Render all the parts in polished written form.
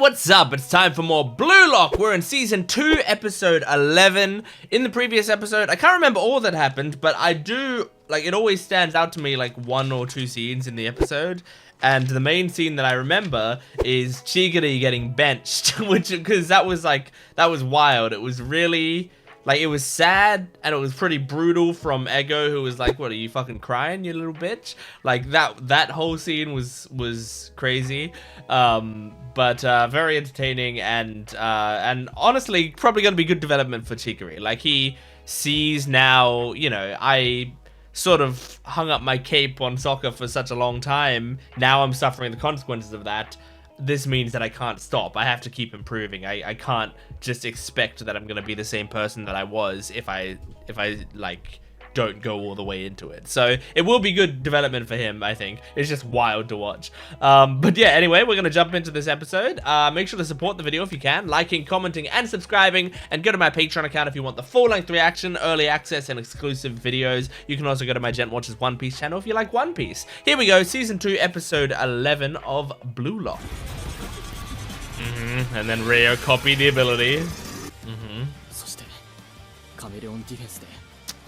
What's up? It's time for more Blue Lock. We're in season 2, episode 11. In the previous episode, I can't remember all that happened, but I do, like, it always stands out to me, like, 1 or 2 scenes in the episode. And the main scene that I remember is Chigiri getting benched, because that was wild. It was really, like, it was sad, and it was pretty brutal from Ego, who was like, what, are you fucking crying, you little bitch? Like, that whole scene was crazy. But very entertaining, and honestly, probably gonna be good development for Chigiri. Like, he sees now, you know, I sort of hung up my cape on soccer for such a long time. Now I'm suffering the consequences of that. This means that I can't stop. I have to keep improving. I can't just expect that I'm gonna be the same person that I was if I like don't go all the way into it. So it will be good development for him, I think. It's just wild to watch. But yeah, anyway, we're gonna jump into this episode. Make sure to support the video if you can, liking, commenting, and subscribing, and go to my Patreon account if you want the full-length reaction, early access, and exclusive videos. You can also go to my Jent Watches One Piece channel if you like One Piece. Here we go, season 2, episode 11 of Blue Lock. And then Rio copied the ability.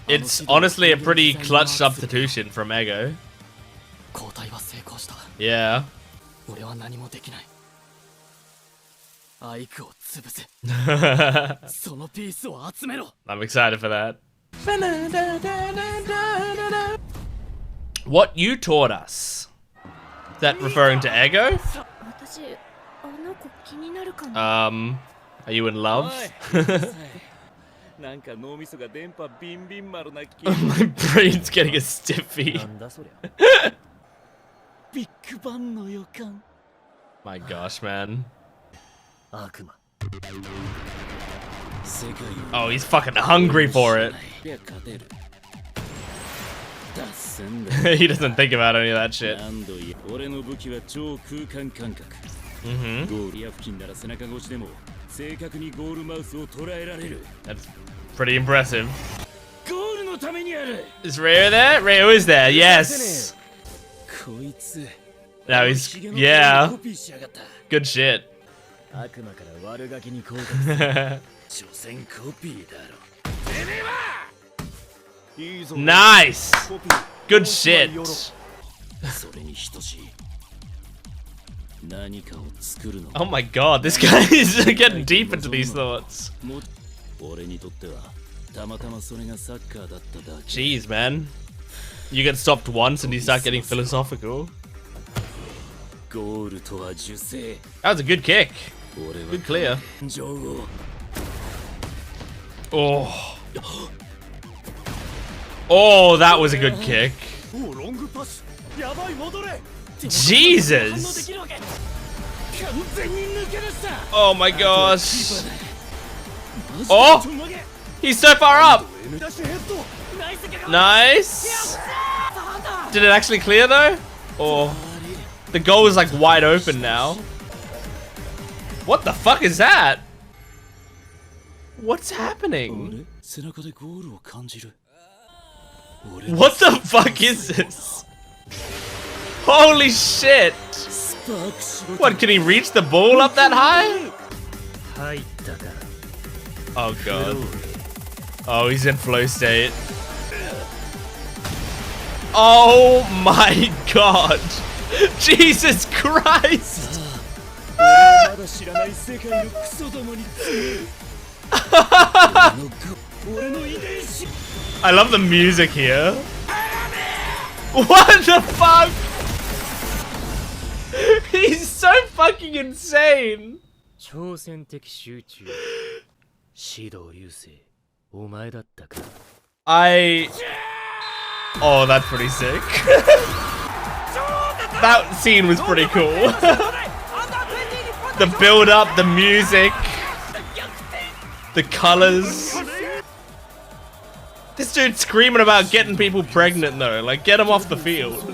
It's honestly a pretty clutch substitution from Ego. Yeah. I'm excited for that. What you taught us? Is that referring to Ego? Are you in love? My brain's getting a stiffy. My gosh, man. Oh, he's fucking hungry for it. He doesn't think about any of that shit. That's pretty impressive. Is Ryo there? Ryo is there, yes! Now he's... yeah. Good shit. Nice! Good shit. Oh my god, this guy is getting deep into these thoughts. Jeez, man. You get stopped once and you start getting philosophical. That was a good kick. Good clear. Oh. Oh, that was a good kick. Jesus! Oh my gosh! Oh! He's so far up! Nice! Did it actually clear though? Or the goal is like wide open now. What the fuck is that? What's happening? What the fuck is this? Holy shit! What, can he reach the ball up that high? Oh god. Oh, he's in flow state. Oh my god! Jesus Christ! I love the music here. What the fuck? He's so fucking insane. Oh, that's pretty sick. That scene was pretty cool. The build up, the music, the colors. This dude's screaming about getting people pregnant though. Like, get him off the field.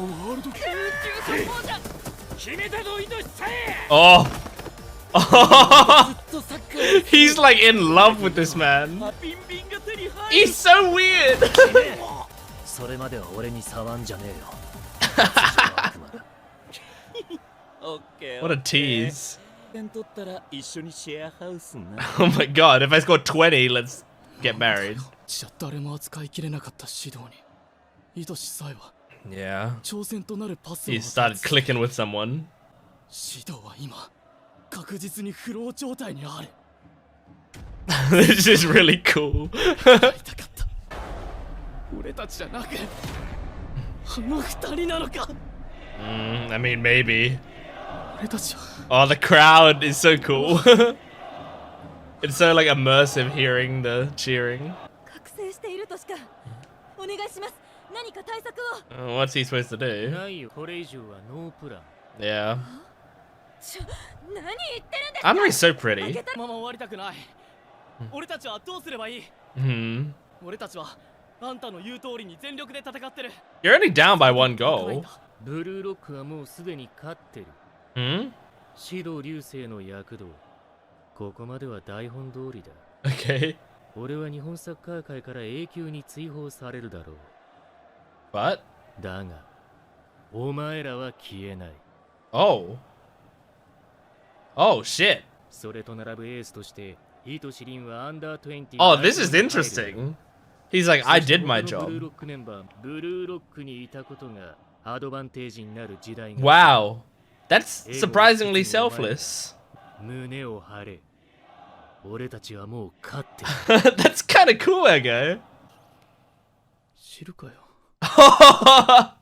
Oh. He's like in love with this man. He's so weird. What a tease. Oh my god, if I score 20, let's get married. Yeah. He started clicking with someone. This is really cool. I mean, maybe. Oh, the crowd is so cool. It's so like immersive hearing the cheering. What's he supposed to do? Yeah. Anri's so pretty. You're only down by 1 goal. Okay. What? Oh. Oh shit. Oh, this is interesting. He's like, I did my job. Wow. That's surprisingly selfless. That's kind of cool, Ego.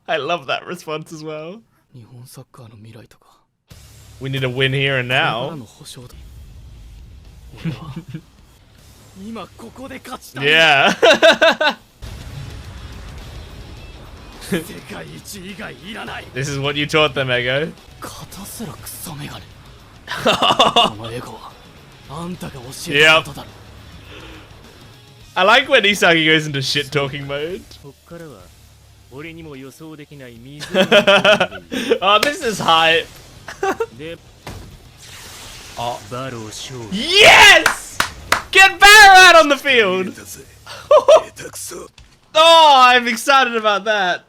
I love that response as well. We need a win here and now. Yeah. This is what you taught them, Ego. Yep. I like when Isagi goes into shit talking mode. Oh, this is hype. Oh. Yes! Get Barrow out on the field! Oh, I'm excited about that.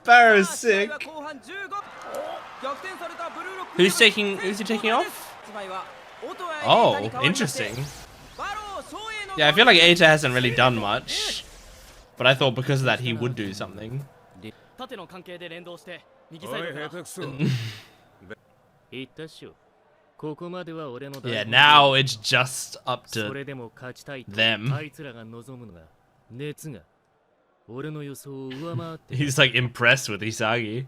Barrow's sick. Who's he taking off? Oh, interesting. Yeah, I feel like Eita hasn't really done much. But I thought because of that he would do something. Yeah, now it's just up to them. He's like impressed with Isagi.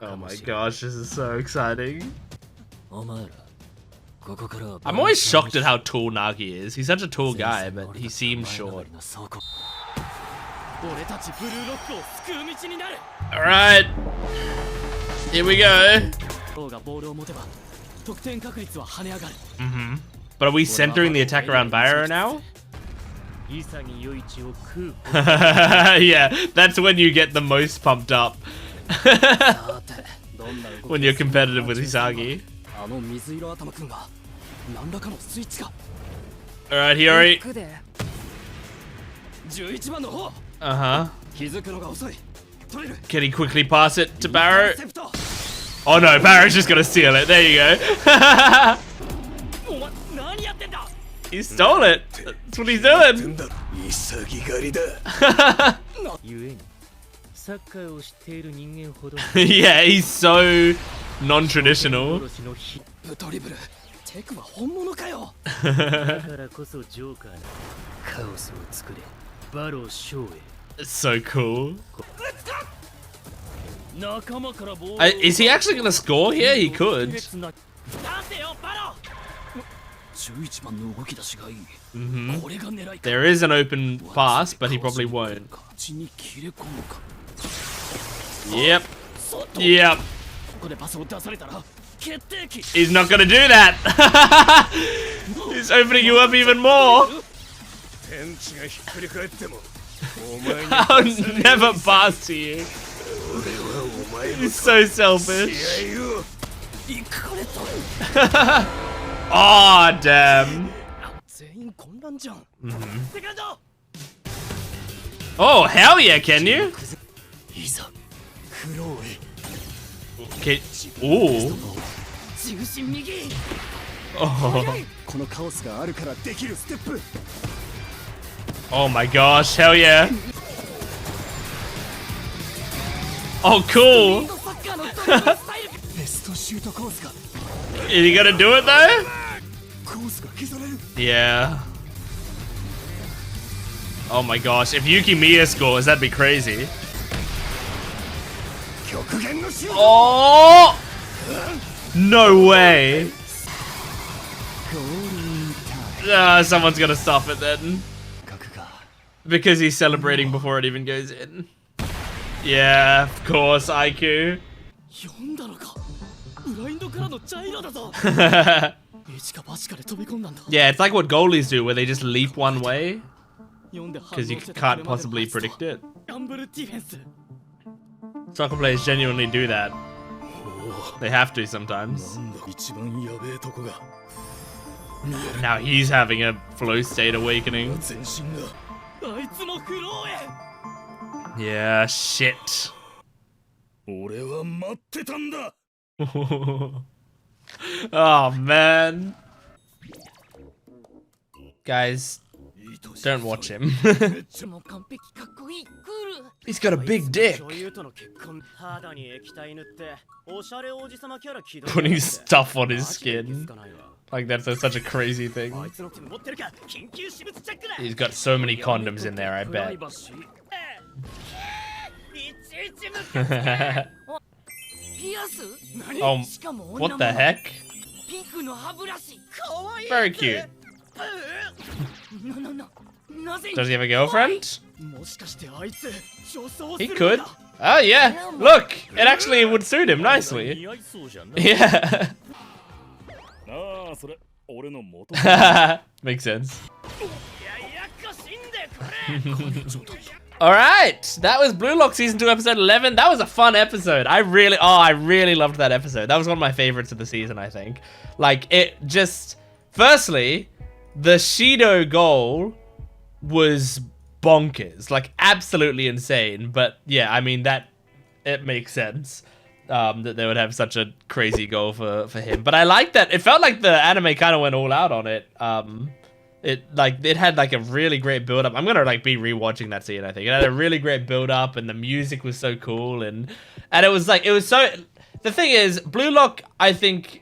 Oh my gosh, this is so exciting. I'm always shocked at how tall Nagi is. He's such a tall guy, but he seems short. Alright. Here we go. But are we centering the attack around Barrow now? Yeah, that's when you get the most pumped up. When you're competitive with Isagi. Alright, Hiyori. Can he quickly pass it to Barrow? Oh no, Barrow's just gonna steal it. There you go. He stole it. That's what he's doing. Yeah, he's so non-traditional. It's so cool. Is he actually gonna score here? He could. There is an open pass, but he probably won't. Yep. Yep. He's not gonna do that. He's opening you up even more. I'll never pass to you. He's so selfish. Oh, damn. Oh, hell yeah, can you? Okay. Ooh. Oh. Oh my gosh, hell yeah. Oh, cool. Is he gonna do it though? Yeah. Oh my gosh, if Yuki Miya scores, that'd be crazy. Oh! No way. Someone's gonna stop it then. Because he's celebrating before it even goes in. Yeah, of course, IQ. Yeah, it's like what goalies do, where they just leap one way. Because you can't possibly predict it. Soccer players genuinely do that. They have to sometimes. Now he's having a flow state awakening. Yeah, shit. Oh man. Guys, don't watch him. He's got a big dick. Putting stuff on his skin. Like that's such a crazy thing. He's got so many condoms in there, I bet. Oh, what the heck? Very cute. Does he have a girlfriend? He could. Oh yeah, look! It actually would suit him nicely. Yeah. Makes sense. Alright, that was Bluelock Season 2 Episode 11. That was a fun episode. I really loved that episode. That was one of my favorites of the season, I think. Like, it just... Firstly, the Shidou goal was bonkers. Like, absolutely insane. But, yeah, I mean, it makes sense. That they would have such a crazy goal for him. But I like that. It felt like the anime kind of went all out on it. It had like a really great build up. I'm gonna like be rewatching that scene. I think it had a really great build up, and the music was so cool, and it was so. The thing is, Bluelock, I think,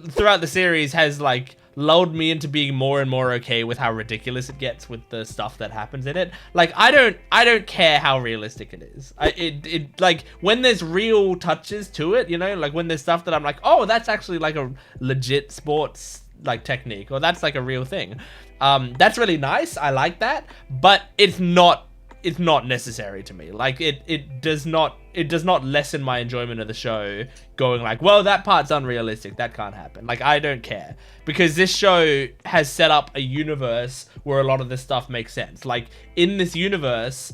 throughout the series has like lulled me into being more and more okay with how ridiculous it gets with the stuff that happens in it. Like I don't care how realistic it is. It like when there's real touches to it, you know, like when there's stuff that I'm like, oh, that's actually like a legit sports like technique, or that's like a real thing. That's really nice. I like that, but it's not necessary to me. Like it does not lessen my enjoyment of the show going like, well, that part's unrealistic, that can't happen. Like I don't care, because this show has set up a universe where a lot of this stuff makes sense. Like in this universe,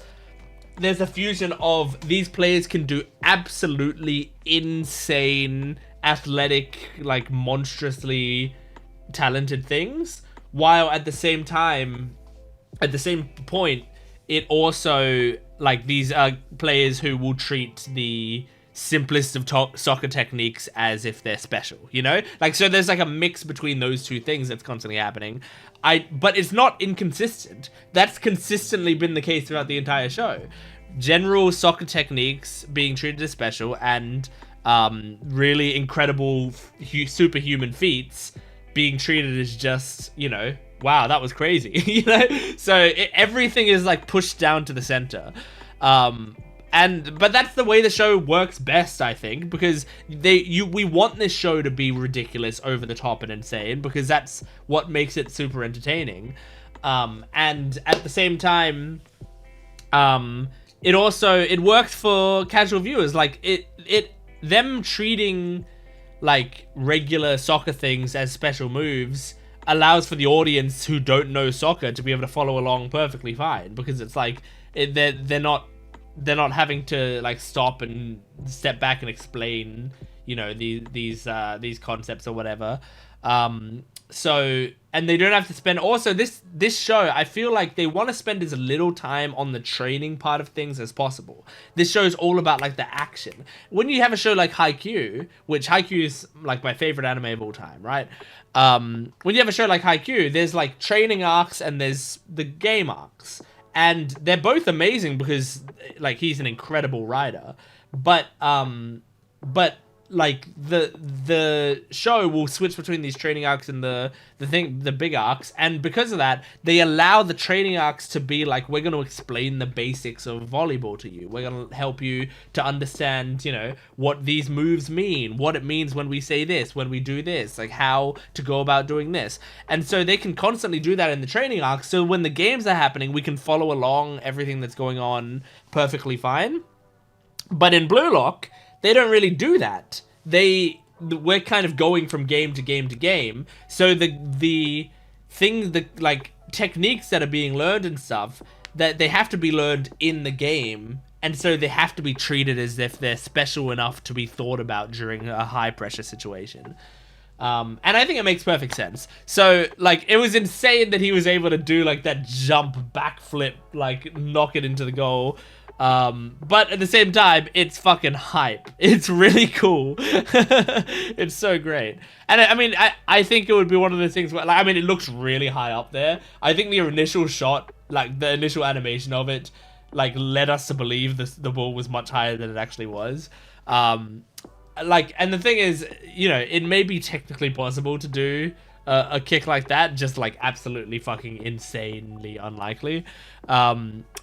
there's a fusion of these players can do absolutely insane, athletic, like monstrously talented things, while at the same time, at the same point, it also, like, these are players who will treat the simplest of soccer techniques as if they're special, you know? Like, so there's like a mix between those two things that's constantly happening. But it's not inconsistent. That's consistently been the case throughout the entire show. General soccer techniques being treated as special, and really incredible superhuman feats being treated as just, you know, wow, that was crazy. You know, so everything is like pushed down to the center, but that's the way the show works best, I think, because we want this show to be ridiculous, over the top, and insane, because that's what makes it super entertaining. And at the same time, it works for casual viewers. Like them treating like regular soccer things as special moves allows for the audience who don't know soccer to be able to follow along perfectly fine, because it's like they're not having to like stop and step back and explain, you know, these concepts or whatever. So, and they don't have to spend, also this show, I feel like they want to spend as little time on the training part of things as possible. This show is all about like the action. When you have a show like Haikyuu, which Haikyuu is like my favorite anime of all time, right? When you have a show like Haikyuu, there's like training arcs and there's the game arcs. And they're both amazing because like he's an incredible writer. But like the show will switch between these training arcs and the big arcs, and because of that they allow the training arcs to be like, we're going to explain the basics of volleyball to you, we're going to help you to understand, you know, what these moves mean, what it means when we say this, when we do this, like how to go about doing this. And so they can constantly do that in the training arcs, so when the games are happening we can follow along everything that's going on perfectly fine. But in Blue Lock they don't really do that. We're kind of going from game to game to game. So the things, the like techniques that are being learned and stuff, that they have to be learned in the game, and so they have to be treated as if they're special enough to be thought about during a high pressure situation. And I think it makes perfect sense. So like it was insane that he was able to do like that jump backflip, like knock it into the goal. But at the same time, it's fucking hype. It's really cool. It's so great. And I mean, I think it would be one of those things where, like, I mean, it looks really high up there. I think the initial shot, like the initial animation of it, like led us to believe the ball was much higher than it actually was. Like, and the thing is, you know, it may be technically possible to do a kick like that, just like absolutely fucking insanely unlikely.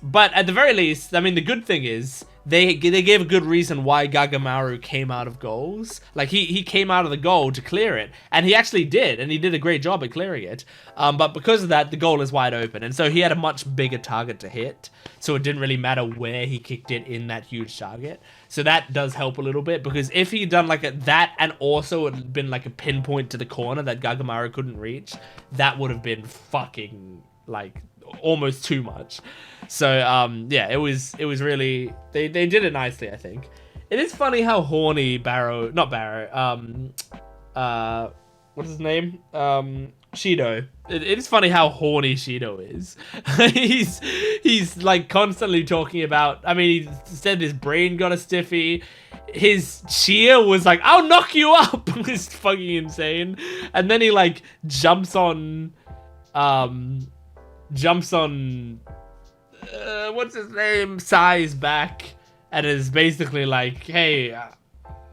But at the very least, I mean, the good thing is they gave a good reason why Gagamaru came out of goals. Like he came out of the goal to clear it, and he actually did, and he did a great job at clearing it. But because of that, the goal is wide open, and so he had a much bigger target to hit. So it didn't really matter where he kicked it in that huge target. So that does help a little bit, because if he'd done like that and also it had been like a pinpoint to the corner that Gagamaru couldn't reach, that would have been fucking like almost too much. So yeah, it was really, they did it nicely, I think. It is funny how horny what's his name? Shidou. It is funny how horny Shidou is. he's like constantly talking about, I mean, he said his brain got a stiffy. His cheer was like, I'll knock you up. It's fucking insane. And then he like jumps on what's his name? Sai's back, and is basically like, hey,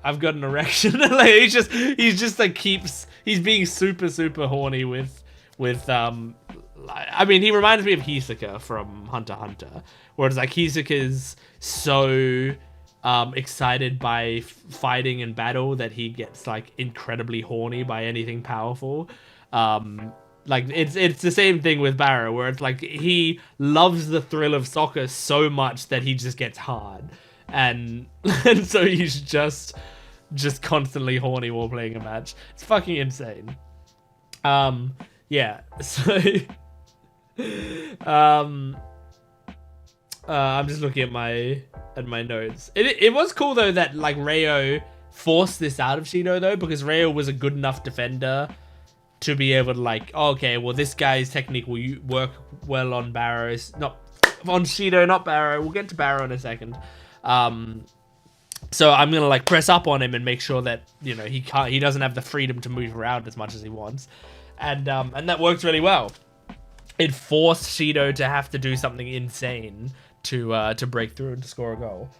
I've got an erection. Like he's just like he's being super horny with I mean, he reminds me of Hisoka from Hunter x Hunter, where it's like Hisoka's so excited by fighting and battle that he gets like incredibly horny by anything powerful. Like it's the same thing with Barrow, where it's like he loves the thrill of soccer so much that he just gets hard, and so he's just constantly horny while playing a match. It's fucking insane. Yeah. So I'm just looking at my notes. It was cool though that like Reo forced this out of Shidou though, because Reo was a good enough defender to be able to like, oh, okay, well this guy's technique will work well on Barrows, not on Shidou, not Barrow. We'll get to Barrow in a second. So I'm gonna like press up on him and make sure that, you know, he doesn't have the freedom to move around as much as he wants, and that works really well. It forced Shidou to have to do something insane to break through and to score a goal.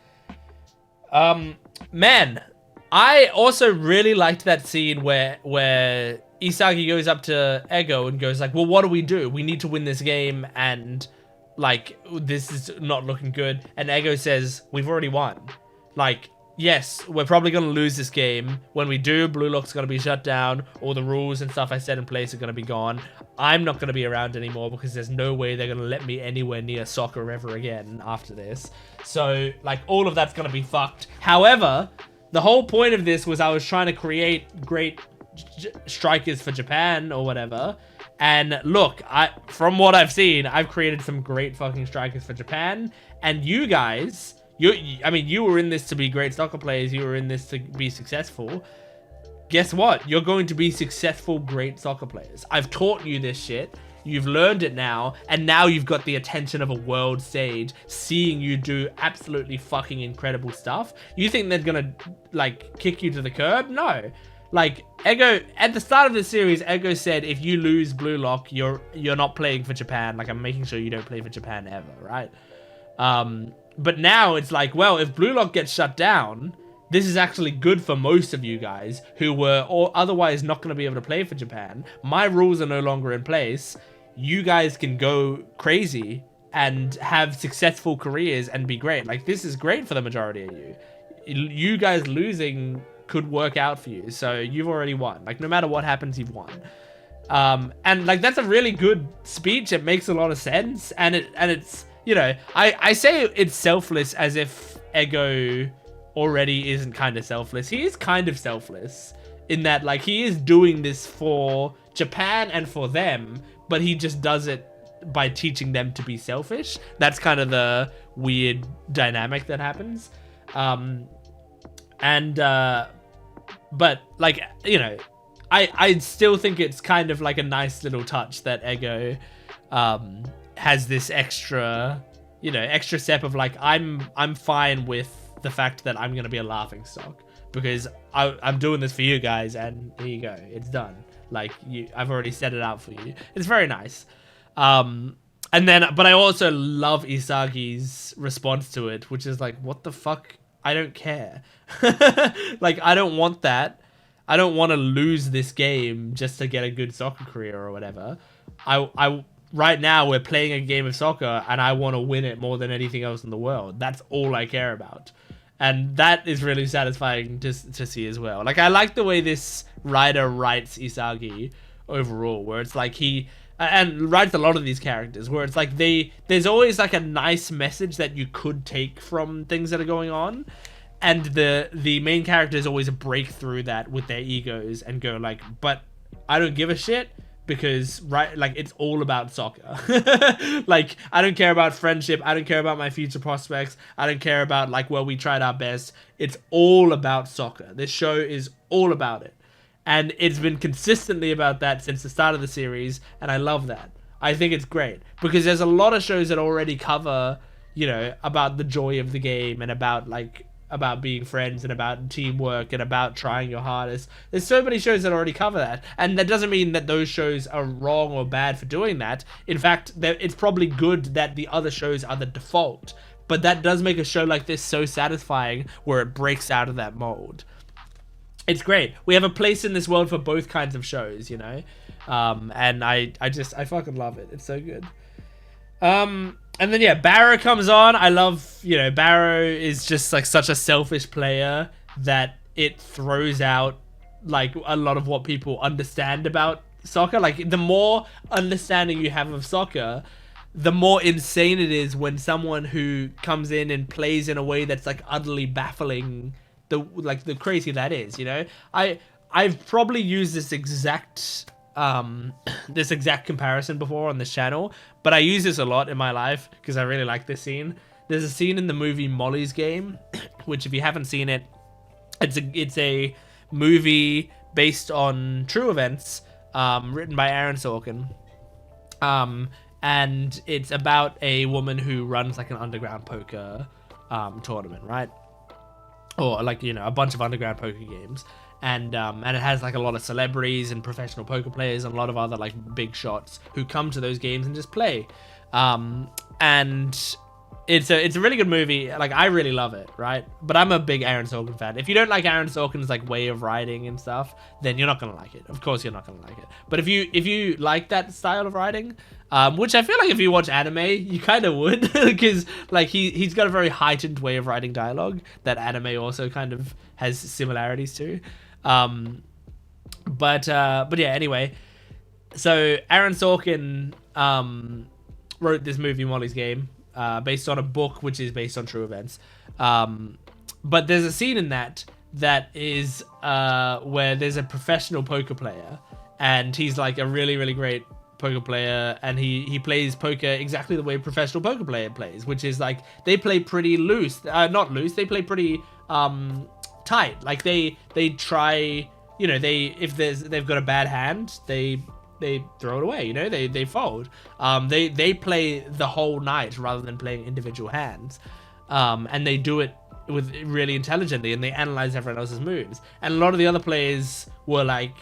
Man, I also really liked that scene where Isagi goes up to Ego and goes like, well, what do? We need to win this game, and like this is not looking good. And Ego says, we've already won. Like, yes, we're probably going to lose this game. When we do, Blue Lock's going to be shut down. All the rules and stuff I set in place are going to be gone. I'm not going to be around anymore because there's no way they're going to let me anywhere near soccer ever again after this. So, like, all of that's going to be fucked. However, the whole point of this was I was trying to create great strikers for Japan or whatever. And look, from what I've seen, I've created some great fucking strikers for Japan. And you guys... I mean, you were in this to be great soccer players. You were in this to be successful. guess what? You're going to be successful, great soccer players. I've taught you this shit. You've learned it now, and now you've got the attention of a world stage seeing you do absolutely fucking incredible stuff. You think they're gonna, like, kick you to the curb? No. Like, Ego, at the start of the series, Ego said, if you lose Blue Lock, you're not playing for Japan. Like, I'm making sure you don't play for Japan ever, right? But now it's like, well, if Blue Lock gets shut down, this is actually good for most of you guys who were otherwise not going to be able to play for Japan. My rules are no longer in place. You guys can go crazy and have successful careers and be great. Like, this is great for the majority of you. You guys losing could work out for you. So you've already won. Like, no matter what happens, you've won. And like, that's a really good speech. It makes a lot of sense. And it's, you know, I say it's selfless as if Ego already isn't kind of selfless. He is kind of selfless in that, like, he is doing this for Japan and for them, but he just does it by teaching them to be selfish. That's kind of the weird dynamic that happens. But like, you know, I still think it's kind of like a nice little touch that Ego has this extra, you know, extra step of like, I'm fine with the fact that I'm gonna be a laughing stock because I'm doing this for you guys, and here you go, it's done. Like, I've already set it out for you. It's very nice. And then, but I also love Isagi's response to it, which is like, what the fuck? I don't care. Like, I don't want that. I don't want to lose this game just to get a good soccer career or whatever. Right now we're playing a game of soccer and I want to win it more than anything else in the world. That's all I care about. And that is really satisfying to see as well. Like, I like the way this writer writes Isagi overall, where it's like and writes a lot of these characters, where it's like there's always like a nice message that you could take from things that are going on. And the main characters always break through that with their egos and go like, but I don't give a shit. Because, right, like, it's all about soccer. Like, I don't care about friendship. I don't care about my future prospects. I don't care about, like, well, we tried our best. It's all about soccer. This show is all about it. And it's been consistently about that since the start of the series. And I love that. I think it's great. Because there's a lot of shows that already cover, you know, about the joy of the game and about, like, about being friends and about teamwork and about trying your hardest. There's so many shows that already cover that, and that doesn't mean that those shows are wrong or bad for doing that. In fact, it's probably good that the other shows are the default, but that does make a show like this so satisfying where it breaks out of that mold. It's great. We have a place in this world for both kinds of shows, you know, and I fucking love it. It's so good. And then, yeah, Barrow comes on. I love, you know, Barrow is just, like, such a selfish player that it throws out, like, a lot of what people understand about soccer. Like, the more understanding you have of soccer, the more insane it is when someone who comes in and plays in a way that's, like, utterly baffling the crazy that is, you know? I've probably used this exact comparison before on this channel, but I use this a lot in my life because I really like this scene. There's a scene in the movie Molly's Game, which if you haven't seen it, it's a movie based on true events, written by Aaron Sorkin. And it's about a woman who runs like an underground poker tournament, right? Or like, you know, a bunch of underground poker games. And it has like a lot of celebrities and professional poker players and a lot of other like big shots who come to those games and just play. And it's a really good movie. Like, I really love it, right? But I'm a big Aaron Sorkin fan. If you don't like Aaron Sorkin's like way of writing and stuff, then you're not gonna like it. Of course, you're not gonna like it. But if you like that style of writing, which I feel like if you watch anime, you kind of would, because like he's got a very heightened way of writing dialogue that anime also kind of has similarities to. But yeah, anyway, so Aaron Sorkin wrote this movie Molly's Game, based on a book which is based on true events. But there's a scene in that is where there's a professional poker player, and he's like a really, really great poker player, and he plays poker exactly the way a professional poker player plays, which is like they play pretty loose, not loose, they play pretty tight. Like they try you know, they've got a bad hand, they throw it away, you know, they fold. They play the whole night rather than playing individual hands. And they do it with really intelligently, and they analyze everyone else's moves. And a lot of the other players were like,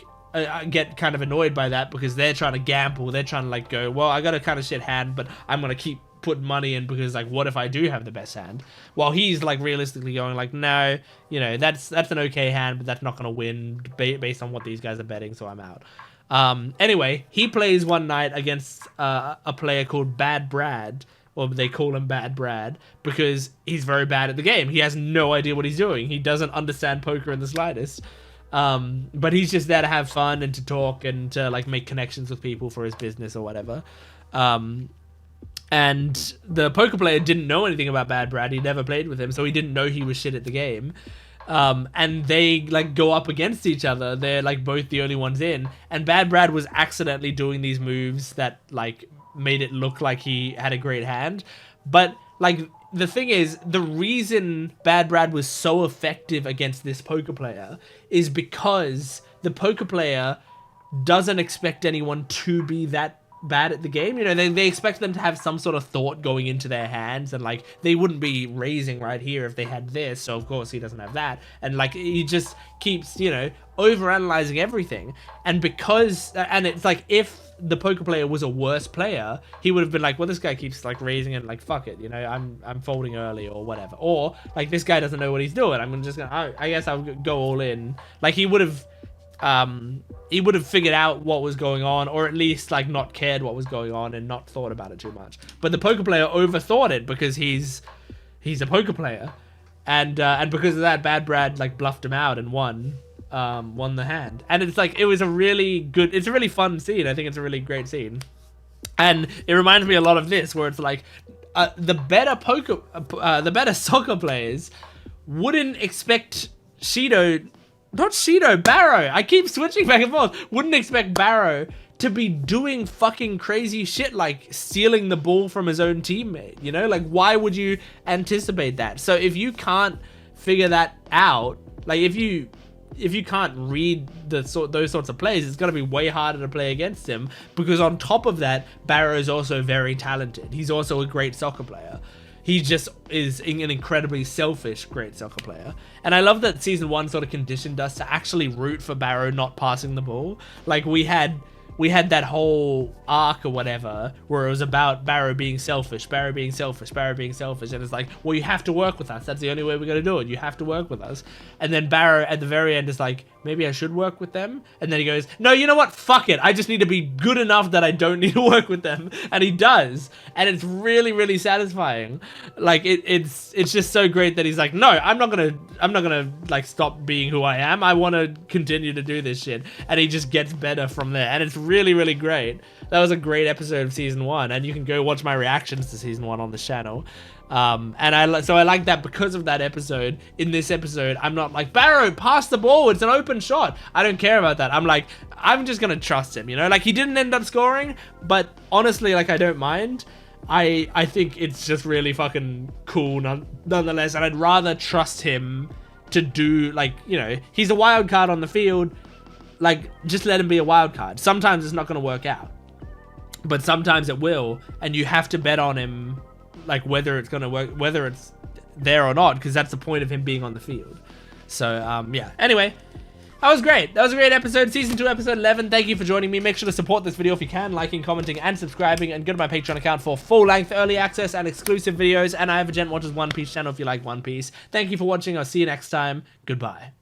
get kind of annoyed by that because they're trying to gamble. They're trying to like go, well, I got a kind of shit hand, but I'm going to keep putting money in because like, what if I do have the best hand? While he's like realistically going like, no, you know, that's an okay hand, but that's not going to win based on what these guys are betting, so I'm out. Anyway, he plays one night against a player called Bad Brad, or they call him Bad Brad, because he's very bad at the game. He has no idea what he's doing. He doesn't understand poker in the slightest. But he's just there to have fun and to talk and to like make connections with people for his business or whatever. And the poker player didn't know anything about Bad Brad. He never played with him, so he didn't know he was shit at the game. And they like go up against each other. They're like both the only ones in, and Bad Brad was accidentally doing these moves that like made it look like he had a great hand. But like the thing is, the reason Bad Brad was so effective against this poker player is because the poker player doesn't expect anyone to be that bad at the game. You know, they expect them to have some sort of thought going into their hands, and like they wouldn't be raising right here if they had this, so of course he doesn't have that. And like he just keeps, you know, overanalyzing everything. And because and it's like, if the poker player was a worse player, he would have been like, well, this guy keeps like raising and like, fuck it, you know, I'm folding early or whatever. Or like, this guy doesn't know what he's doing, I'm just gonna, I guess I'll go all in. Like he would have figured out what was going on, or at least like not cared what was going on and not thought about it too much. But the poker player overthought it because he's a poker player, and because of that, Bad Brad like bluffed him out and won the hand. And it's like, it's a really fun scene. I think it's a really great scene, and it reminds me a lot of this, where it's like the better soccer players wouldn't expect Barrow. I keep switching back and forth. Wouldn't expect Barrow to be doing fucking crazy shit like stealing the ball from his own teammate, you know? Like, why would you anticipate that? So if you can't figure that out, like if you can't read those sorts of plays, it's going to be way harder to play against him, because on top of that, Barrow is also very talented. He's also a great soccer player. He just is an incredibly selfish, great soccer player. And I love that season 1 sort of conditioned us to actually root for Barrow not passing the ball. Like we had that whole arc or whatever where it was about Barrow being selfish, and it's like, well, you have to work with us. That's the only way we're going to do it. You have to work with us. And then Barrow at the very end is like, maybe I should work with them. And then he goes, no, you know what? Fuck it. I just need to be good enough that I don't need to work with them. And he does. And it's really, really satisfying. Like it's just so great that he's like, no, I'm not gonna like stop being who I am. I want to continue to do this shit. And he just gets better from there. And it's really, really great. That was a great episode of season 1. And you can go watch my reactions to season 1 on the channel. And I like that because of that episode. In this episode, I'm not like, Barrow, pass the ball, it's an open shot. I don't care about that. I'm like, I'm just gonna trust him, you know? Like, he didn't end up scoring, but honestly, like, I don't mind. I think it's just really fucking cool nonetheless, and I'd rather trust him to do, like, you know, he's a wild card on the field. Like, just let him be a wild card. Sometimes it's not gonna work out, but sometimes it will, and you have to bet on him, like whether it's gonna work, whether it's there or not, because that's the point of him being on the field. So yeah, anyway, that was great. That was a great episode. Season 2, episode 11. Thank you for joining me. Make sure to support this video if you can, liking, commenting, and subscribing, and go to my Patreon account for full-length early access and exclusive videos. And I have a Jent Watches One Piece channel if you like One Piece. Thank you for watching. I'll see you next time. Goodbye.